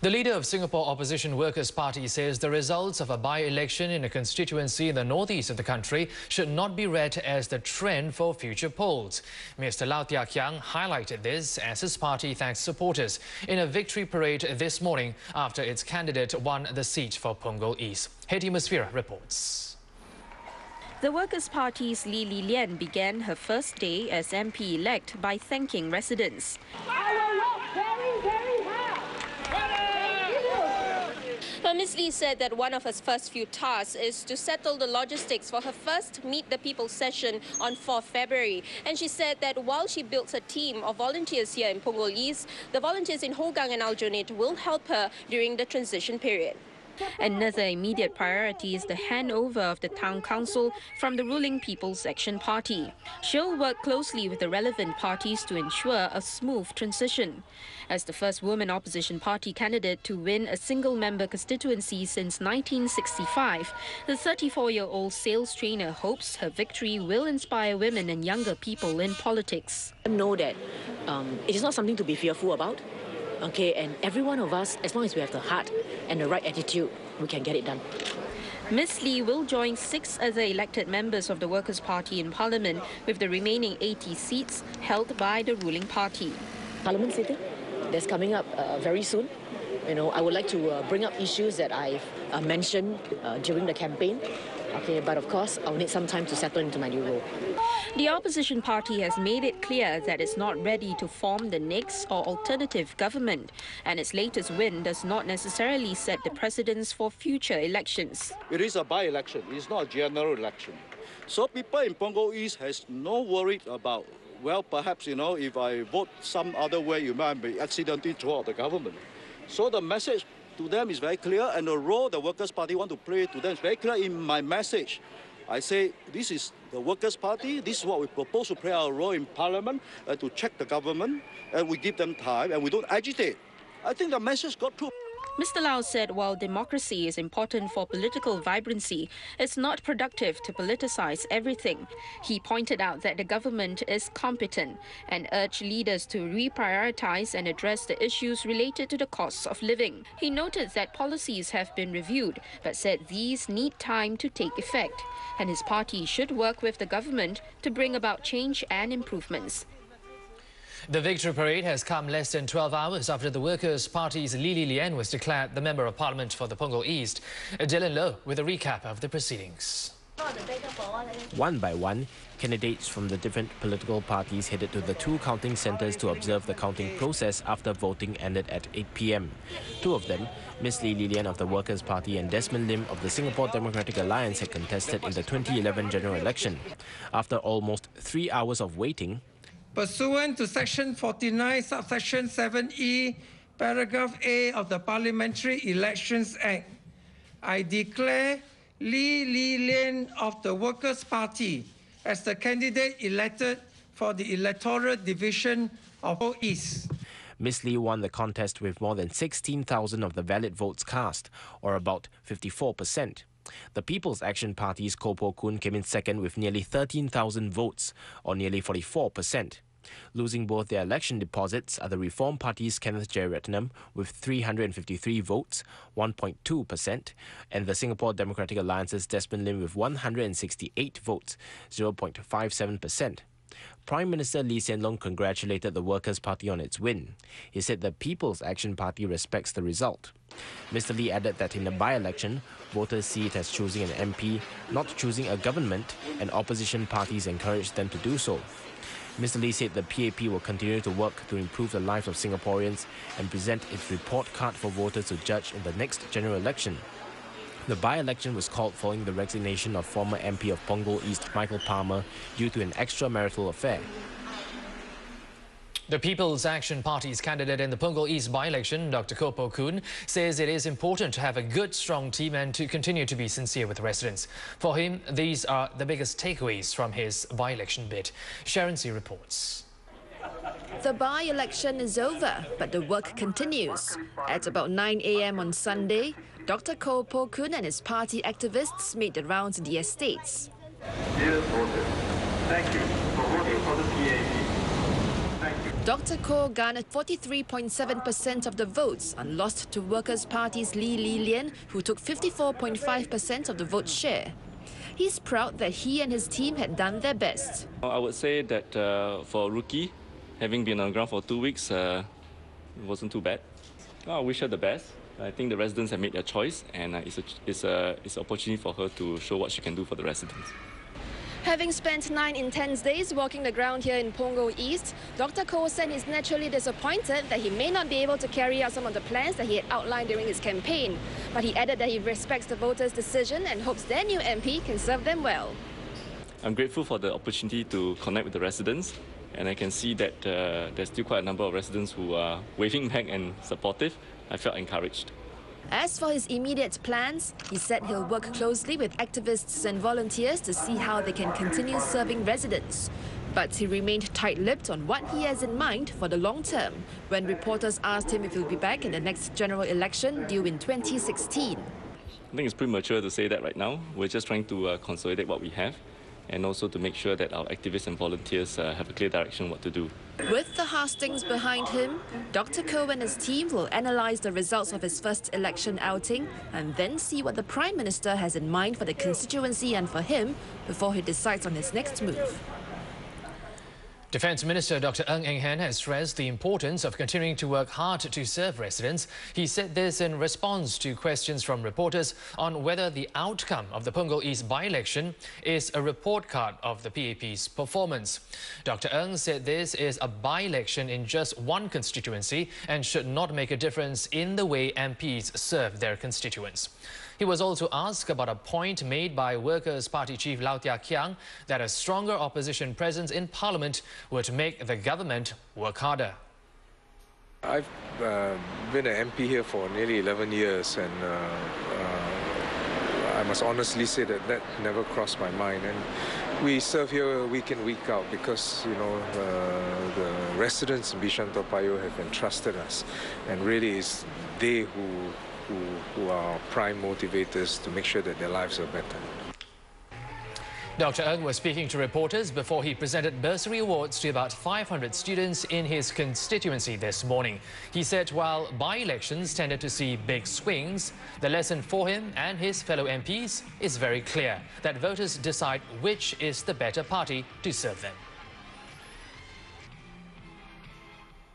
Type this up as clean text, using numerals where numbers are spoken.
The leader of Singapore Opposition Workers' Party says the results of a by-election in a constituency in the northeast of the country should not be read as the trend for future polls. Mr. Lau Tia Kiang highlighted this as his party thanks supporters in a victory parade this morning after its candidate won the seat for Punggol East. Hedi Musfira reports. The Workers' Party's Li Lian began her first day as MP-elect by thanking residents. Ms. Lee said that one of her first few tasks is to settle the logistics for her first Meet the People session on 4th February. And she said that while she builds a team of volunteers here in Punggol East, the volunteers in Hougang and Aljunied will help her during the transition period. Another immediate priority is the handover of the town council from the ruling People's Action Party. She'll work closely with the relevant parties to ensure a smooth transition. As the first woman opposition party candidate to win a single-member constituency since 1965, the 34-year-old sales trainer hopes her victory will inspire women and younger people in politics. I know that it is not something to be fearful about. Okay, and every one of us, as long as we have the heart and the right attitude, we can get it done. Ms. Lee will join 6 other elected members of the Workers' Party in Parliament, with the remaining 80 seats held by the ruling party. Parliament sitting that's coming up very soon. You know, I would like to bring up issues that I've mentioned during the campaign. Okay, but of course, I'll need some time to settle into my new role. The opposition party has made it clear that it's not ready to form the next or alternative government, and its latest win does not necessarily set the precedence for future elections. It is a by-election. It is not a general election. So people in Punggol East has no worry about, well, perhaps, you know, if I vote some other way, you might be accidentally thrown out the government. So the message to them is very clear, and the role the Workers' Party want to play to them is very clear in my message. I say this is the Workers' Party, this is what we propose to play our role in Parliament, to check the government, and we give them time, and we don't agitate. I think the message got through. Mr. Lau said while democracy is important for political vibrancy, it's not productive to politicize everything. He pointed out that the government is competent and urged leaders to reprioritize and address the issues related to the costs of living. He noted that policies have been reviewed, but said these need time to take effect, and his party should work with the government to bring about change and improvements. The victory parade has come less than 12 hours after the Workers' Party's Li Lian was declared the Member of Parliament for the Punggol East. Dylan Low with a recap of the proceedings. One by one, candidates from the different political parties headed to the 2 counting centres to observe the counting process after voting ended at 8 p.m. 2 of them, Ms. Li Lian of the Workers' Party and Desmond Lim of the Singapore Democratic Alliance, had contested in the 2011 general election. After almost 3 hours of waiting, pursuant to Section 49, Subsection 7E, Paragraph A of the Parliamentary Elections Act, I declare Li Lian of the Workers' Party as the candidate elected for the electoral division of Punggol East. Ms. Lee won the contest with more than 16,000 of the valid votes cast, or about 54%. The People's Action Party's Koh Poh Koon came in second with nearly 13,000 votes, or nearly 44%. Losing both their election deposits are the Reform Party's Kenneth Jeyaretnam with 353 votes, 1.2%, and the Singapore Democratic Alliance's Desmond Lim with 168 votes, 0.57%. Prime Minister Lee Hsien Loong congratulated the Workers' Party on its win. He said the People's Action Party respects the result. Mr. Lee added that in a by-election, voters see it as choosing an MP, not choosing a government, and opposition parties encourage them to do so. Mr. Lee said the PAP will continue to work to improve the lives of Singaporeans and present its report card for voters to judge in the next general election. The by-election was called following the resignation of former MP of Punggol East Michael Palmer due to an extramarital affair. The People's Action Party's candidate in the Punggol East by-election, Dr. Koh Poh Koon, says it is important to have a good, strong team and to continue to be sincere with residents. For him, these are the biggest takeaways from his by-election bid. Sharon C. reports. The by-election is over, but the work continues. At about 9 a.m. on Sunday, Dr. Koh Poh Koon and his party activists made the rounds in the estates. Dear voters, thank you for voting for the PAP. Dr. Koh garnered 43.7% of the votes and lost to Workers' Party's Li Lian, who took 54.5% of the vote share. He's proud that he and his team had done their best. I would say that for a rookie, having been on the ground for 2 weeks, it wasn't too bad. I wish her the best. I think the residents have made their choice, and it's an opportunity for her to show what she can do for the residents. Having spent 9 intense days walking the ground here in Punggol East, Dr. Koh said he's naturally disappointed that he may not be able to carry out some of the plans that he had outlined during his campaign. But he added that he respects the voters' decision and hopes their new MP can serve them well. I'm grateful for the opportunity to connect with the residents, and I can see that there's still quite a number of residents who are waving back and supportive. I felt encouraged. As for his immediate plans, he said he'll work closely with activists and volunteers to see how they can continue serving residents. But he remained tight-lipped on what he has in mind for the long term when reporters asked him if he'll be back in the next general election due in 2016. I think it's premature to say that right now. We're just trying to consolidate what we have, and also to make sure that our activists and volunteers have a clear direction what to do. With the hustings behind him, Dr. Koh and his team will analyse the results of his first election outing and then see what the Prime Minister has in mind for the constituency and for him before he decides on his next move. Defence Minister Dr. Ng Eng Hen has stressed the importance of continuing to work hard to serve residents. He said this in response to questions from reporters on whether the outcome of the Punggol East by-election is a report card of the PAP's performance. Dr. Ng said this is a by-election in just one constituency and should not make a difference in the way MPs serve their constituents. He was also asked about a point made by Workers' Party Chief Lautia Kiang that a stronger opposition presence in Parliament would make the government work harder. I've been an MP here for nearly 11 years, and I must honestly say that never crossed my mind. And we serve here week in, week out because, you know, the residents in Bishan Toa Payoh have entrusted us, and really it's they who are prime motivators to make sure that their lives are better. Dr. Ng was speaking to reporters before he presented bursary awards to about 500 students in his constituency this morning. He said while by-elections tended to see big swings, the lesson for him and his fellow MPs is very clear, that voters decide which is the better party to serve them.